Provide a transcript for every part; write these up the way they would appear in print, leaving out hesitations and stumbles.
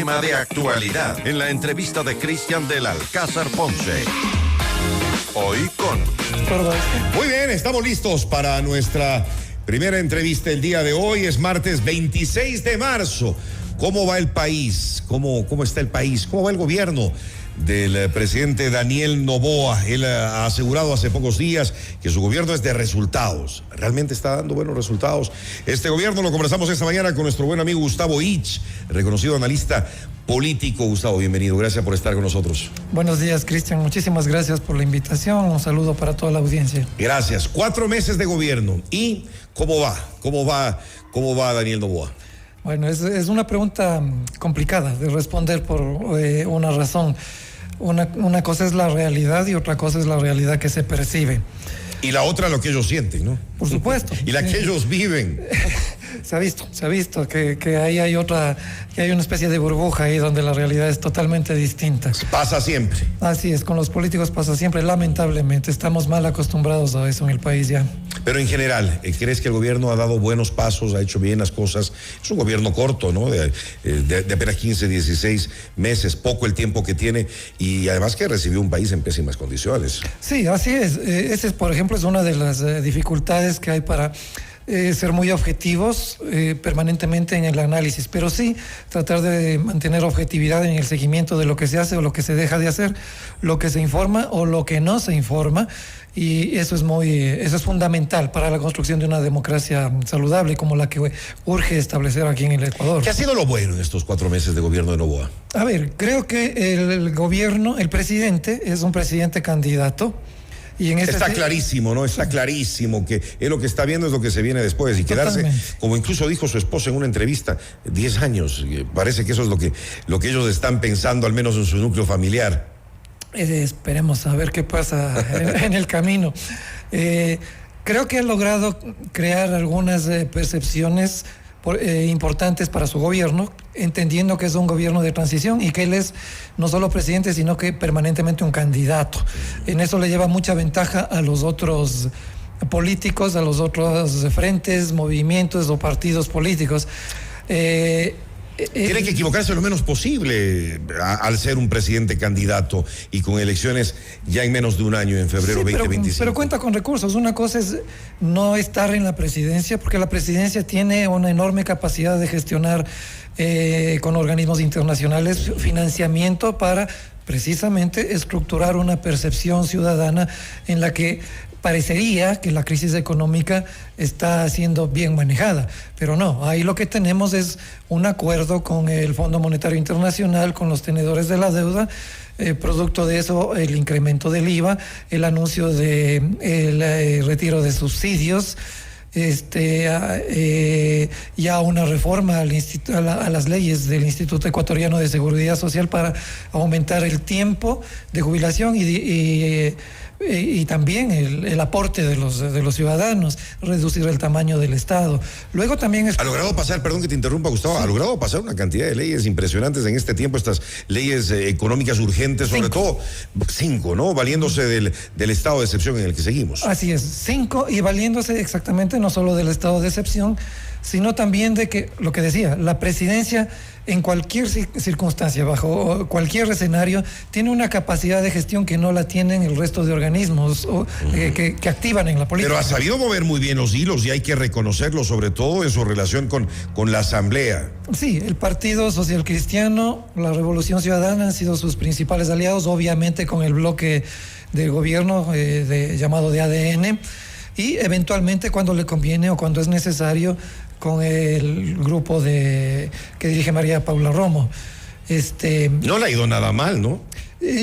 tema de actualidad en la entrevista de Cristian del Alcázar Ponce. Hoy con... Muy bien, estamos listos para nuestra primera entrevista el día de hoy. Es martes 26 de marzo. ¿Cómo va el país? ¿Cómo está el país? ¿Cómo va el gobierno del presidente Daniel Noboa? Él ha asegurado hace pocos días que su gobierno es de resultados. Realmente está dando buenos resultados. Este gobierno lo conversamos esta mañana con nuestro buen amigo Gustavo Ich, reconocido analista político. Gustavo, bienvenido. Gracias por estar con nosotros. Buenos días, Cristian. Muchísimas gracias por la invitación. Un saludo para toda la audiencia. Gracias. 4 meses de gobierno. ¿Y cómo va? ¿Cómo va Daniel Noboa? Bueno, es una pregunta complicada de responder por una razón. Una cosa es la realidad y otra cosa es la realidad que se percibe. Y la otra lo que ellos sienten, ¿no? Por supuesto. Y la que ellos viven. Se ha visto que ahí hay una especie de burbuja ahí donde la realidad es totalmente distinta. Pasa siempre. Así es, con los políticos pasa siempre, lamentablemente. Estamos mal acostumbrados a eso en el país ya. Pero en general, ¿crees que el gobierno ha dado buenos pasos, ha hecho bien las cosas? Es un gobierno corto, ¿no? De apenas 15, 16 meses, poco el tiempo que tiene, y además que recibió un país en pésimas condiciones. Sí, así es. Ese, por ejemplo, es una de las dificultades que hay para ser muy objetivos permanentemente en el análisis, pero sí tratar de mantener objetividad en el seguimiento de lo que se hace o lo que se deja de hacer, lo que se informa o lo que no se informa, y eso es fundamental para la construcción de una democracia saludable como la que urge establecer aquí en el Ecuador. ¿Qué ha sido lo bueno en estos 4 meses de gobierno de Noboa? A ver, creo que el presidente es un presidente candidato. Y está clarísimo, ¿no? Está clarísimo que él lo que está viendo es lo que se viene después, y quedarse, como incluso dijo su esposa en una entrevista, 10 años. Parece que eso es lo que ellos están pensando, al menos en su núcleo familiar. Esperemos a ver qué pasa en el camino. Creo que ha logrado crear algunas percepciones importantes para su gobierno, entendiendo que es un gobierno de transición y que él es no solo presidente, sino que permanentemente un candidato. En eso le lleva mucha ventaja a los otros políticos, a los otros frentes, movimientos o partidos políticos. Tiene que equivocarse lo menos posible al ser un presidente candidato y con elecciones ya en menos de un año, en febrero 2025. Pero cuenta con recursos. Una cosa es no estar en la presidencia, porque la presidencia tiene una enorme capacidad de gestionar con organismos internacionales financiamiento para precisamente estructurar una percepción ciudadana en la que parecería que la crisis económica está siendo bien manejada, pero no, ahí lo que tenemos es un acuerdo con el Fondo Monetario Internacional, con los tenedores de la deuda, producto de eso el incremento del IVA, el anuncio de el retiro de subsidios, ya una reforma a las leyes del Instituto Ecuatoriano de Seguridad Social para aumentar el tiempo de jubilación y también el aporte de los ciudadanos, reducir el tamaño del Estado. Luego también ha logrado pasar, perdón que te interrumpa, Gustavo, sí. Ha logrado pasar una cantidad de leyes impresionantes en este tiempo, estas leyes económicas urgentes, sobre todo 5, ¿no? Valiéndose del estado de excepción en el que seguimos. Así es, 5, y valiéndose exactamente no solo del estado de excepción, sino también de que, lo que decía, la presidencia en cualquier circunstancia, bajo cualquier escenario, tiene una capacidad de gestión que no la tienen el resto de organismos que activan en la política. Pero ha sabido mover muy bien los hilos y hay que reconocerlo, sobre todo en su relación con la Asamblea. Sí, el Partido Social Cristiano, la Revolución Ciudadana han sido sus principales aliados, obviamente con el bloque de gobierno llamado de ADN, y eventualmente cuando le conviene o cuando es necesario con el grupo que dirige María Paula Romo. No le ha ido nada mal, ¿no?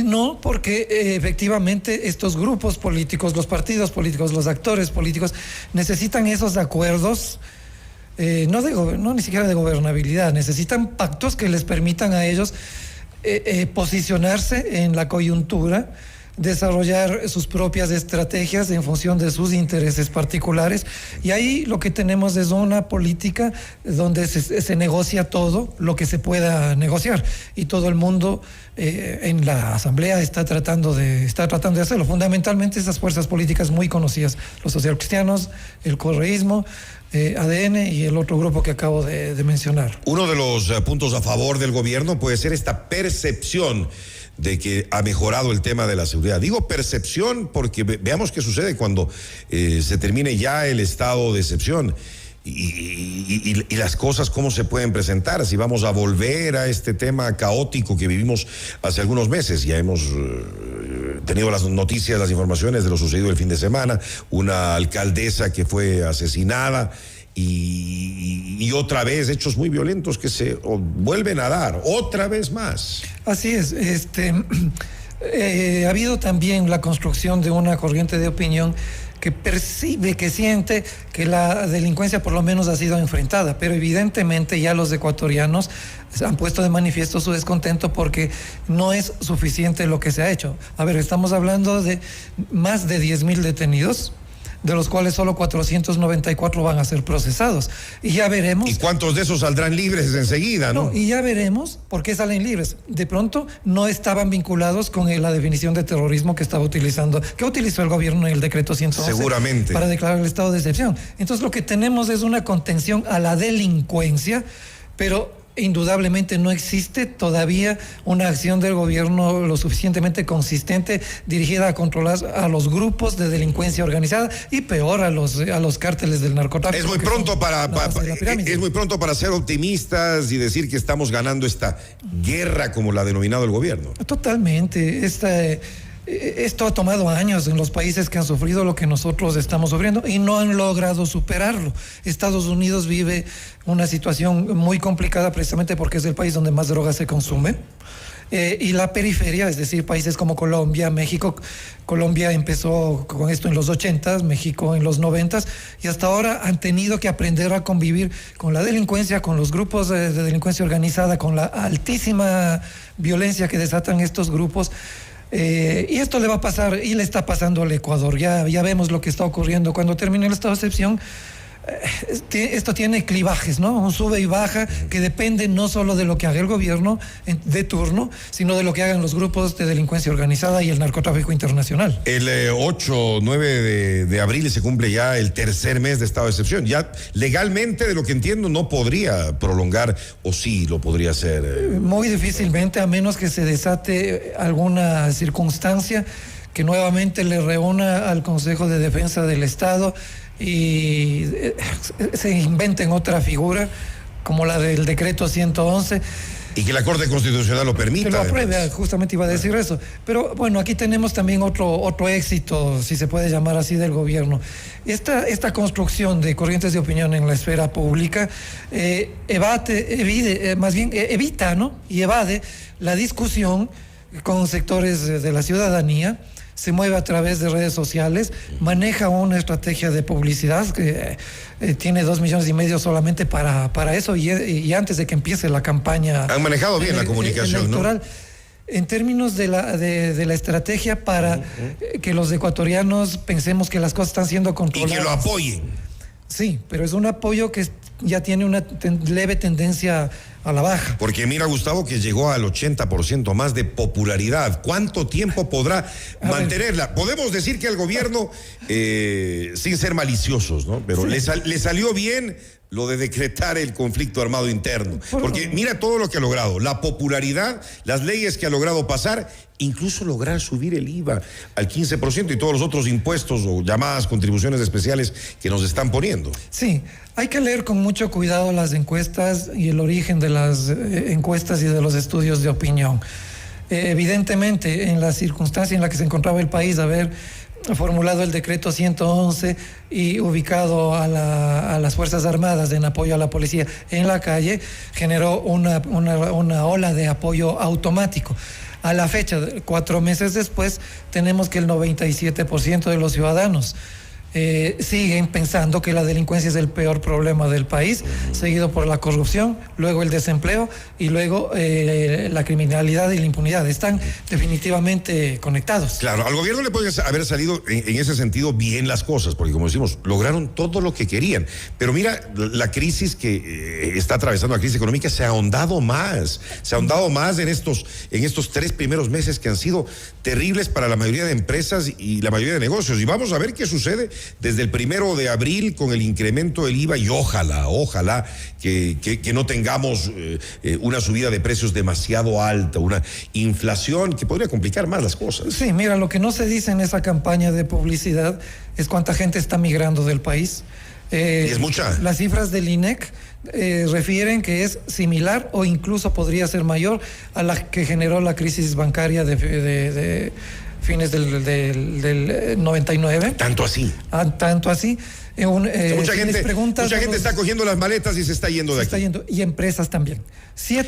No, porque efectivamente estos grupos políticos, los partidos políticos, los actores políticos necesitan esos acuerdos, no ni siquiera de gobernabilidad, necesitan pactos que les permitan a ellos posicionarse en la coyuntura desarrollar sus propias estrategias en función de sus intereses particulares, y ahí lo que tenemos es una política donde se negocia todo lo que se pueda negociar, y todo el mundo en la asamblea está tratando de hacerlo, fundamentalmente esas fuerzas políticas muy conocidas, los socialcristianos, el correísmo, ADN y el otro grupo que acabo de mencionar. Uno de los puntos a favor del gobierno puede ser esta percepción de que ha mejorado el tema de la seguridad. Digo percepción porque veamos qué sucede cuando se termine ya el estado de excepción y las cosas cómo se pueden presentar, si vamos a volver a este tema caótico que vivimos hace algunos meses. Ya hemos tenido las noticias, las informaciones de lo sucedido el fin de semana, una alcaldesa que fue asesinada y otra vez hechos muy violentos que se vuelven a dar otra vez más. Así es, ha habido también la construcción de una corriente de opinión que percibe, que siente que la delincuencia por lo menos ha sido enfrentada, pero evidentemente ya los ecuatorianos han puesto de manifiesto su descontento porque no es suficiente lo que se ha hecho. A ver, estamos hablando de más de 10.000 detenidos, de los cuales solo 494 van a ser procesados. Y ya veremos. ¿Y cuántos de esos saldrán libres enseguida, no? Y ya veremos por qué salen libres. De pronto no estaban vinculados con la definición de terrorismo que utilizó el gobierno en el decreto 111. Seguramente. Para declarar el estado de excepción. Entonces lo que tenemos es una contención a la delincuencia, pero indudablemente no existe todavía una acción del gobierno lo suficientemente consistente dirigida a controlar a los grupos de delincuencia organizada y peor a los cárteles del narcotráfico. Es muy pronto para ser optimistas y decir que estamos ganando esta guerra como la ha denominado el gobierno. Totalmente. Esto ha tomado años en los países que han sufrido lo que nosotros estamos sufriendo y no han logrado superarlo. Estados Unidos vive una situación muy complicada precisamente porque es el país donde más droga se consume. Y la periferia, es decir, países como Colombia, México. Colombia empezó con esto en los 80s, México en los 90s, y hasta ahora han tenido que aprender a convivir con la delincuencia, con los grupos de delincuencia organizada, con la altísima violencia que desatan estos grupos. Y esto le va a pasar, y le está pasando al Ecuador. Ya vemos lo que está ocurriendo. Cuando termine el estado de excepción, esto tiene clivajes, ¿no? Un sube y baja que depende no solo de lo que haga el gobierno de turno, sino de lo que hagan los grupos de delincuencia organizada y el narcotráfico internacional. El 8-9 de abril se cumple ya el tercer mes de estado de excepción. Ya legalmente, de lo que entiendo, no podría prolongar, o sí lo podría hacer. Muy difícilmente, a menos que se desate alguna circunstancia que nuevamente le reúna al Consejo de Defensa del Estado y se inventen otra figura como la del decreto 111. Y que la Corte Constitucional lo permita. Que lo apruebe, justamente iba a decir eso. Pero bueno, aquí tenemos también otro éxito, si se puede llamar así, del gobierno. Esta construcción de corrientes de opinión en la esfera pública evita, ¿no? Y evade la discusión con sectores de la ciudadanía. Se mueve a través de redes sociales, maneja una estrategia de publicidad que tiene 2,5 millones solamente para eso y antes de que empiece la campaña. Han manejado bien la comunicación electoral, ¿no? En términos de la estrategia para que los ecuatorianos pensemos que las cosas están siendo controladas. Y que lo apoyen. Sí, pero es un apoyo que ya tiene una leve tendencia a la baja. Porque mira, Gustavo, que llegó al 80% más de popularidad. ¿Cuánto tiempo podrá mantenerla? Podemos decir que el gobierno, sin ser maliciosos, ¿no? Pero sí, le salió bien lo de decretar el conflicto armado interno. Porque mira todo lo que ha logrado, la popularidad, las leyes que ha logrado pasar, incluso lograr subir el IVA al 15% y todos los otros impuestos o llamadas contribuciones especiales que nos están poniendo. Sí, hay que leer con mucho cuidado las encuestas y el origen de las encuestas y de los estudios de opinión. Evidentemente, en la circunstancia en la que se encontraba el país, haber formulado el decreto 111 y ubicado a las Fuerzas Armadas en apoyo a la policía en la calle, generó una ola de apoyo automático. A la fecha, 4 meses después, tenemos que el 97% de los ciudadanos siguen pensando que la delincuencia es el peor problema del país, seguido por la corrupción, luego el desempleo y luego la criminalidad y la impunidad. Están definitivamente conectados. Claro, al gobierno le puede haber salido en ese sentido bien las cosas, porque como decimos, lograron todo lo que querían. Pero mira, la crisis que está atravesando, la crisis económica, se ha ahondado más en estos 3 primeros meses que han sido terribles para la mayoría de empresas y la mayoría de negocios. Y vamos a ver qué sucede desde el 1 de abril con el incremento del IVA, y ojalá que no tengamos una subida de precios demasiado alta, una inflación que podría complicar más las cosas. Sí, mira, lo que no se dice en esa campaña de publicidad es cuánta gente está migrando del país. Y es mucha. Las cifras del INEC refieren que es similar o incluso podría ser mayor a la que generó la crisis bancaria de fines del 99. Tanto así. Tanto así. Mucha gente está cogiendo las maletas y se está yendo de aquí. Y empresas también. ¿Quién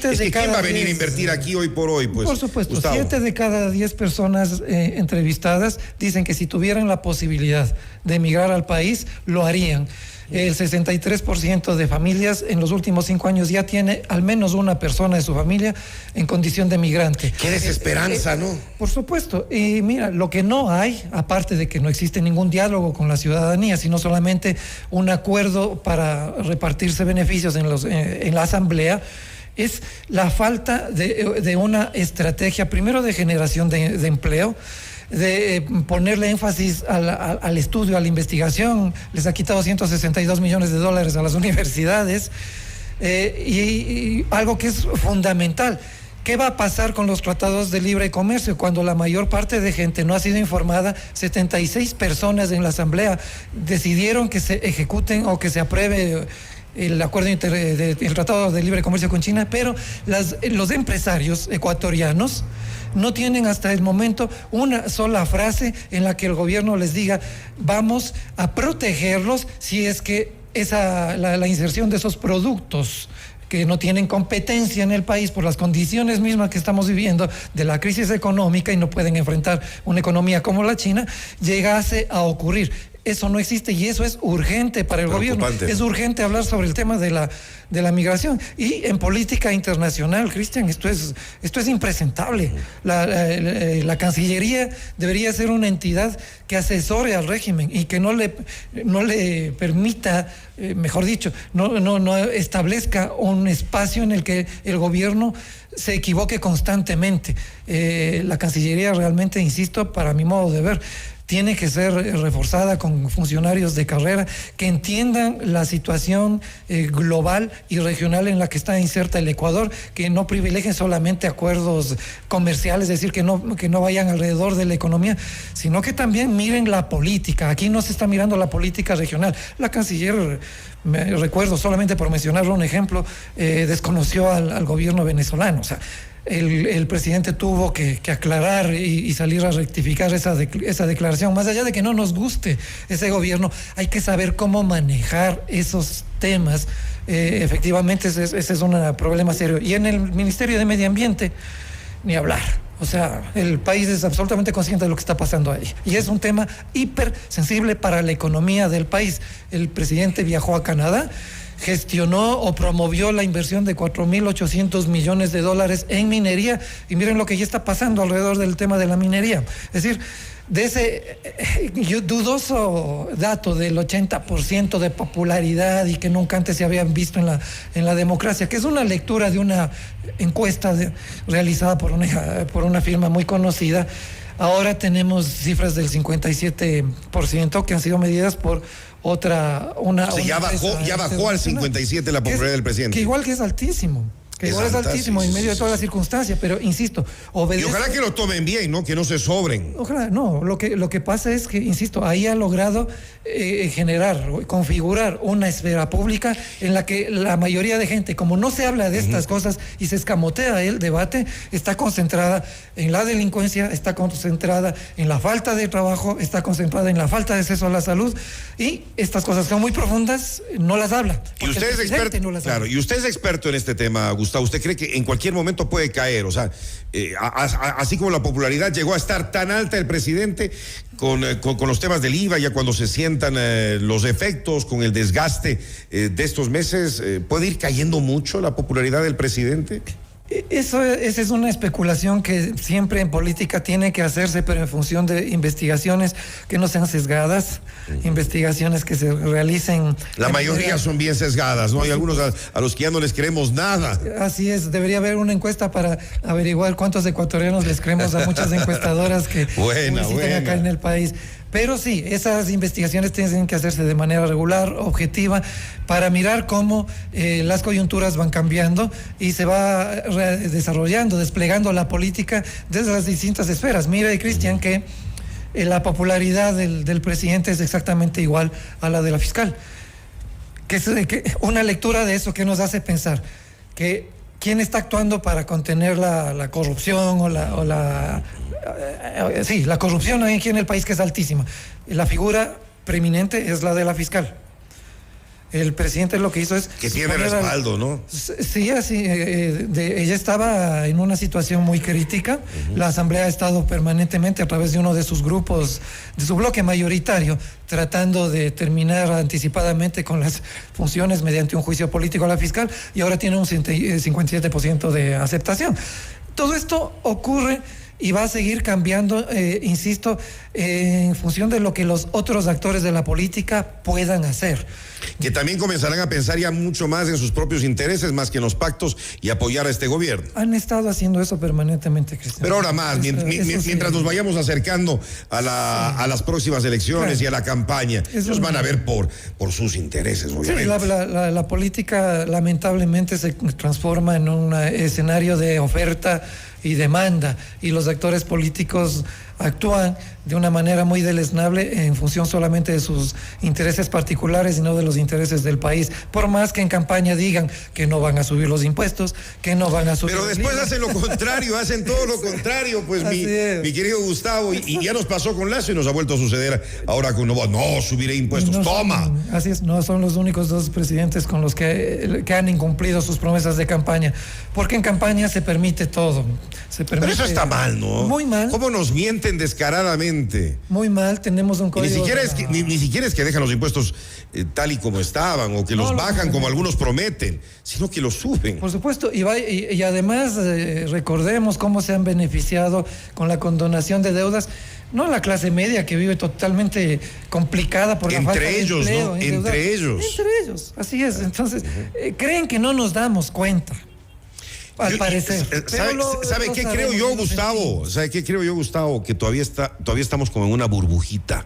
va a venir a invertir aquí hoy por hoy? Pues, por supuesto, Gustavo. 7 de cada 10 personas entrevistadas dicen que si tuvieran la posibilidad de emigrar al país, lo harían. El 63% de familias en los últimos 5 años ya tiene al menos una persona de su familia en condición de migrante. Qué desesperanza, ¿no? Por supuesto. Y mira, lo que no hay, aparte de que no existe ningún diálogo con la ciudadanía, sino solamente un acuerdo para repartirse beneficios en la asamblea, es la falta de una estrategia, primero de generación de empleo, de ponerle énfasis al estudio, a la investigación. Les ha quitado $162 millones a las universidades, y algo que es fundamental. ¿Qué va a pasar con los tratados de libre comercio cuando la mayor parte de gente no ha sido informada? 76 personas en la asamblea decidieron que se ejecuten o que se apruebe el acuerdo el tratado de libre comercio con China, pero los empresarios ecuatorianos no tienen hasta el momento una sola frase en la que el gobierno les diga vamos a protegerlos si es que la inserción de esos productos que no tienen competencia en el país por las condiciones mismas que estamos viviendo de la crisis económica y no pueden enfrentar una economía como la China, llegase a ocurrir. Eso no existe y eso es urgente para el gobierno. Es urgente hablar sobre el tema de la migración. Y en política internacional, Cristian, esto es impresentable. La Cancillería debería ser una entidad que asesore al régimen y que no le permita, mejor dicho, no establezca un espacio en el que el gobierno se equivoque constantemente. La Cancillería realmente, insisto, para mi modo de ver, tiene que ser reforzada con funcionarios de carrera que entiendan la situación global y regional en la que está inserta el Ecuador, que no privilegien solamente acuerdos comerciales, es decir, que no vayan alrededor de la economía, sino que también miren la política. Aquí no se está mirando la política regional. La canciller, me recuerdo, solamente por mencionar un ejemplo, desconoció al gobierno venezolano. O sea, el presidente tuvo que aclarar y salir a rectificar esa declaración. Más allá de que no nos guste ese gobierno, hay que saber cómo manejar esos temas. Efectivamente, ese es un problema serio. Y en el Ministerio de Medio Ambiente, ni hablar. O sea, el país es absolutamente consciente de lo que está pasando ahí. Y es un tema hipersensible para la economía del país. El presidente viajó a Canadá, gestionó o promovió la inversión de $4.800 millones en minería, y miren lo que ya está pasando alrededor del tema de la minería. Es decir, de ese dudoso dato del 80% de popularidad y que nunca antes se habían visto en la democracia, que es una lectura de una encuesta realizada por una firma muy conocida. Ahora tenemos cifras del 57% que han sido medidas por ya bajó al 57 la popularidad del presidente. Que igual que es altísimo. En medio de todas las circunstancias, pero insisto, obedece. Y ojalá que lo tomen bien, ¿no? Que no se sobren. Ojalá, no. Lo que pasa es que, insisto, ahí ha logrado configurar una esfera pública en la que la mayoría de gente, como no se habla de estas cosas y se escamotea el debate, está concentrada en la delincuencia, está concentrada en la falta de trabajo, está concentrada en la falta de acceso a la salud, y estas cosas son muy profundas, no las habla. Y usted es experto, y usted es experto en este tema, Gustavo. Gustavo, ¿usted cree que en cualquier momento puede caer? O sea, así como la popularidad llegó a estar tan alta el presidente con los temas del IVA, ya cuando se sientan los efectos, con el desgaste de estos meses, ¿puede ir cayendo mucho la popularidad del presidente? Esa es una especulación que siempre en política tiene que hacerse, pero en función de investigaciones que no sean sesgadas, investigaciones que se realicen. La mayoría son bien sesgadas, ¿no? Hay algunos a los que ya no les creemos nada. Así es, debería haber una encuesta para averiguar cuántos ecuatorianos les creemos a muchas encuestadoras que visitan acá en el país. Pero sí, esas investigaciones tienen que hacerse de manera regular, objetiva, para mirar cómo las coyunturas van cambiando y se va desarrollando, desplegando la política desde las distintas esferas. Mira, Cristian, que la popularidad del presidente es exactamente igual a la de la fiscal. Que una lectura de eso que nos hace pensar que quién está actuando para contener la corrupción la corrupción aquí en el país, que es altísima. La figura preeminente es la de la fiscal. El presidente lo que hizo es... Que tiene respaldo, ¿no? Sí, así. Ella estaba en una situación muy crítica. La Asamblea ha estado permanentemente a través de uno de sus grupos, de su bloque mayoritario, tratando de terminar anticipadamente con las funciones mediante un juicio político a la fiscal, y ahora tiene un 57% de aceptación. Todo esto ocurre y va a seguir cambiando, insisto, en función de lo que los otros actores de la política puedan hacer. Que también comenzarán a pensar ya mucho más en sus propios intereses, más que en los pactos, y apoyar a este gobierno. Han estado haciendo eso permanentemente, Cristian. Pero ahora más, mientras nos vayamos acercando a las próximas elecciones, claro, y a la campaña, ellos van a ver por sus intereses, obviamente. Sí, la política lamentablemente se transforma en un escenario de oferta y demanda, y los actores políticos actúan de una manera muy deleznable en función solamente de sus intereses particulares y no de los intereses del país. Por más que en campaña digan que no van a subir los impuestos, que no van a subir... Pero después hacen lo contrario, hacen todo lo contrario, pues mi querido Gustavo, y ya nos pasó con Lazo y nos ha vuelto a suceder ahora con Novoa. No, subiré impuestos, toma. Así es, no son los únicos dos presidentes con los que han incumplido sus promesas de campaña, porque en campaña se permite todo. Pero eso está mal, ¿no? Muy mal. ¿Cómo nos mienten descaradamente? Muy mal, tenemos un código... Ni siquiera es que dejan los impuestos tal y como estaban, o que los bajan como algunos prometen, sino que los suben. Por supuesto, y además recordemos cómo se han beneficiado con la condonación de deudas, no la clase media, que vive totalmente complicada por la falta de empleo. ¿No? Entre ellos, así es. Entonces, creen que no nos damos cuenta. Al parecer. ¿Sabe qué creo yo, Gustavo? ¿Sabe qué creo yo, Gustavo? Que todavía estamos como en una burbujita,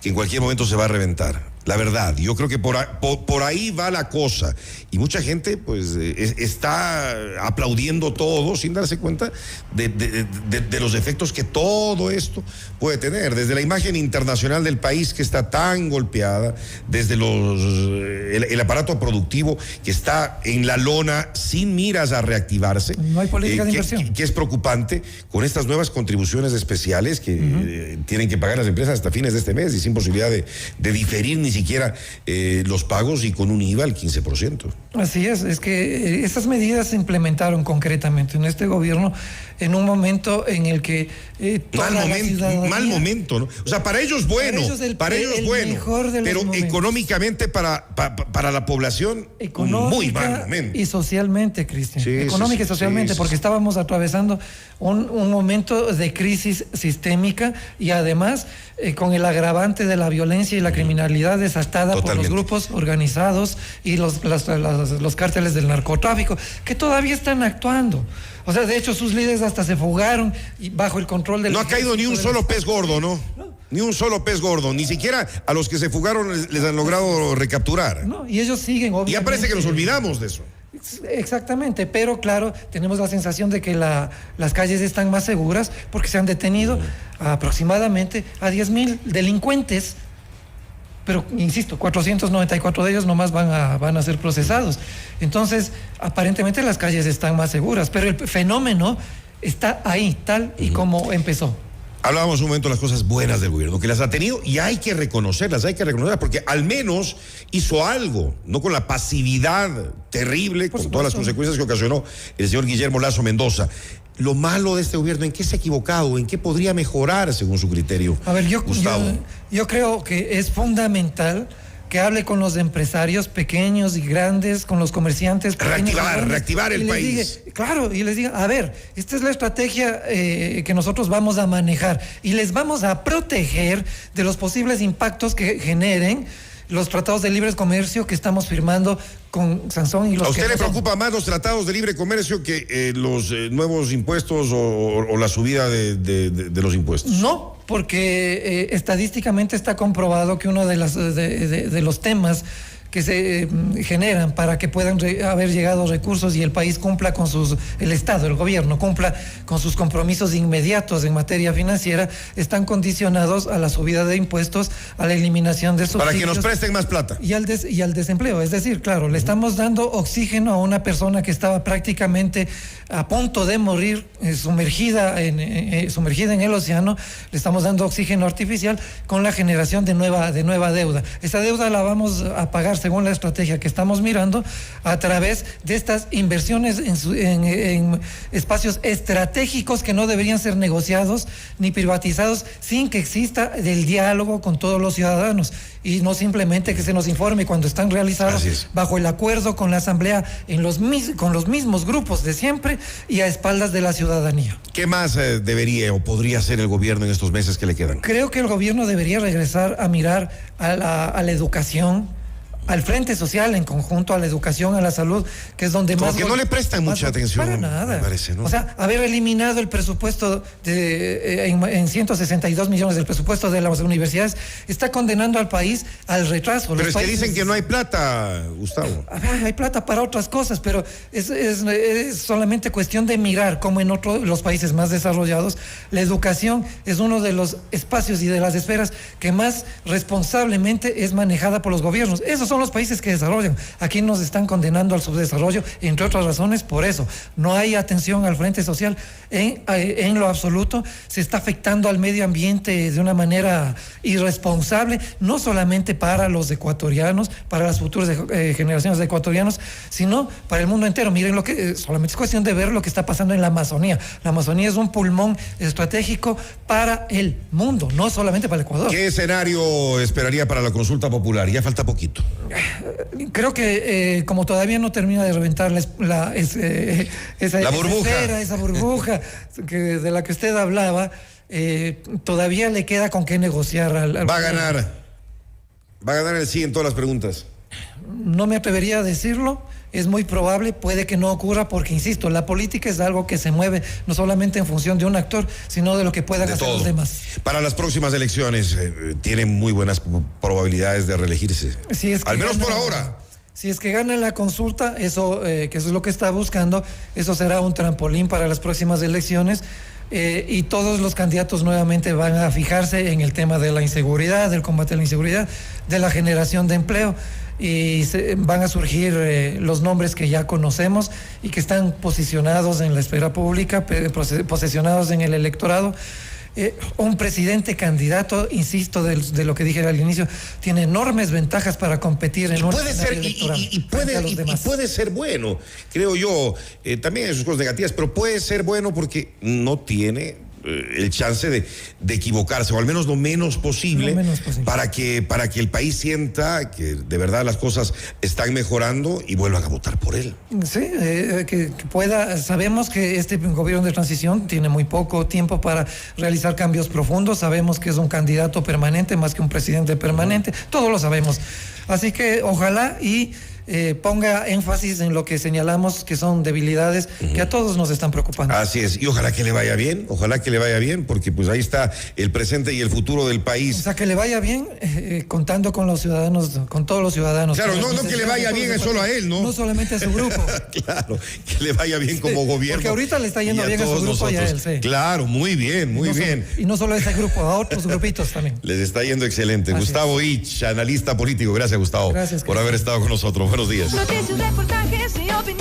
que en cualquier momento se va a reventar. La verdad, yo creo que por ahí va la cosa. Y mucha gente, pues, está aplaudiendo todo sin darse cuenta de los efectos que todo esto puede tener. Desde la imagen internacional del país, que está tan golpeada, desde el aparato productivo que está en la lona sin miras a reactivarse. No hay política de inversión. Que es preocupante, con estas nuevas contribuciones especiales que tienen que pagar las empresas hasta fines de este mes y sin posibilidad de diferir ni siquiera los pagos, y con un IVA al 15%. Así es que esas medidas se implementaron concretamente en este gobierno en un momento en el que mal momento, ¿no? O sea, para ellos bueno, para ellos bueno, pero económicamente para la población muy mal momento. Y socialmente, Cristian, sí, económica y socialmente, porque estábamos atravesando un momento de crisis sistémica, y además con el agravante de la violencia y la criminalidad desatada por los grupos organizados y los cárteles del narcotráfico, que todavía están actuando. O sea, de hecho, sus líderes hasta se fugaron y bajo el control del... No ha caído ni un solo pez gordo, ¿no? Ni un solo pez gordo, ni siquiera a los que se fugaron les han logrado recapturar. No, y ellos siguen, obviamente. Ya parece que nos olvidamos de eso. Exactamente, pero claro, tenemos la sensación de que las calles están más seguras porque se han detenido aproximadamente a 10,000 delincuentes, pero insisto, 494 de ellos nomás van a ser procesados. Entonces, aparentemente las calles están más seguras, pero el fenómeno está ahí, tal y como empezó. Hablábamos un momento de las cosas buenas del gobierno, que las ha tenido y hay que reconocerlas, porque al menos hizo algo, no con la pasividad terrible, con todas las consecuencias que ocasionó el señor Guillermo Lasso Mendoza. Lo malo de este gobierno, ¿en qué se ha equivocado? ¿En qué podría mejorar según su criterio? A ver, Gustavo. yo creo que es fundamental que hable con los empresarios pequeños y grandes, con los comerciantes. Reactivar el país. Y les diga, a ver, esta es la estrategia que nosotros vamos a manejar y les vamos a proteger de los posibles impactos que generen los tratados de libre comercio que estamos firmando con Sansón y los. ¿A usted le preocupa más los tratados de libre comercio que los nuevos impuestos o la subida de los impuestos? No, porque estadísticamente está comprobado que uno de los temas que se generan para que puedan haber llegado recursos y el país cumpla con el Estado, el gobierno cumpla con sus compromisos inmediatos en materia financiera, están condicionados a la subida de impuestos, a la eliminación de subsidios. Para que nos presten más plata. Y al desempleo. Es decir, claro, le estamos dando oxígeno a una persona que estaba prácticamente a punto de morir, sumergida en el océano. Le estamos dando oxígeno artificial con la generación de nueva deuda. Esa deuda la vamos a pagar según la estrategia que estamos mirando a través de estas inversiones en espacios estratégicos que no deberían ser negociados ni privatizados sin que exista el diálogo con todos los ciudadanos y no simplemente que se nos informe cuando están realizados bajo el acuerdo con la Asamblea con los mismos grupos de siempre y a espaldas de la ciudadanía. ¿Qué más debería o podría hacer el gobierno en estos meses que le quedan? Creo que el gobierno debería regresar a mirar a la educación, al frente social en conjunto, a la educación, a la salud, que es donde más. Porque no le prestan mucha atención. Para nada. Me parece, ¿no? O sea, haber eliminado el presupuesto en 162 millones del presupuesto de las universidades está condenando al país al retraso. Pero es que dicen que no hay plata, Gustavo. Hay plata para otras cosas, pero es solamente cuestión de mirar cómo en los países más desarrollados la educación es uno de los espacios y de las esferas que más responsablemente es manejada por los gobiernos. Esos son los países que desarrollan. Aquí nos están condenando al subdesarrollo, entre otras razones, por eso. No hay atención al frente social en lo absoluto. Se está afectando al medio ambiente de una manera irresponsable, no solamente para los ecuatorianos, para las futuras generaciones de ecuatorianos, sino para el mundo entero. Miren solamente es cuestión de ver lo que está pasando en la Amazonía. La Amazonía es un pulmón estratégico para el mundo, no solamente para el Ecuador. ¿Qué escenario esperaría para la consulta popular? Ya falta poquito. Creo que como todavía no termina de reventar esa burbuja de la que usted hablaba, todavía le queda con qué negociar Va a ganar el sí en todas las preguntas. No me atrevería a decirlo. Es muy probable, puede que no ocurra porque, insisto, la política es algo que se mueve no solamente en función de un actor, sino de lo que puedan hacer los demás. Para las próximas elecciones, tienen muy buenas probabilidades de reelegirse. Si es que al menos por ahora. Si es que gana la consulta, que eso es lo que está buscando, eso será un trampolín para las próximas elecciones. Y todos los candidatos nuevamente van a fijarse en el tema de la inseguridad, del combate a la inseguridad, de la generación de empleo. Y van a surgir los nombres que ya conocemos y que están posicionados en la esfera pública, posicionados en el electorado. Un presidente candidato, insisto, de lo que dije al inicio, tiene enormes ventajas para competir en un escenario electoral. Y puede ser bueno, creo yo, también hay sus cosas negativas, pero puede ser bueno porque no tiene el chance de equivocarse, o al menos lo menos posible, para que el país sienta que de verdad las cosas están mejorando y vuelvan a votar por él. Sí, que pueda. Sabemos que este gobierno de transición tiene muy poco tiempo para realizar cambios profundos. Sabemos que es un candidato permanente más que un presidente permanente. Todos lo sabemos. Así que ojalá y ponga énfasis en lo que señalamos que son debilidades que a todos nos están preocupando. Así es, y ojalá que le vaya bien, porque pues ahí está el presente y el futuro del país. O sea, que le vaya bien contando con los ciudadanos, con todos los ciudadanos. Claro, no que le vaya bien es solo a él, ¿no? No solamente a su grupo. Claro, que le vaya bien como gobierno. Porque ahorita le está yendo bien a su grupo nosotros. Y a él, sí. Claro, muy bien, muy bien. Y no solo a ese grupo, a otros grupitos también. Les está yendo excelente. Así Gustavo Ich, analista político. Gracias, Gustavo, por haber estado con nosotros. Buenos días. Noticias, reportajes y opiniones.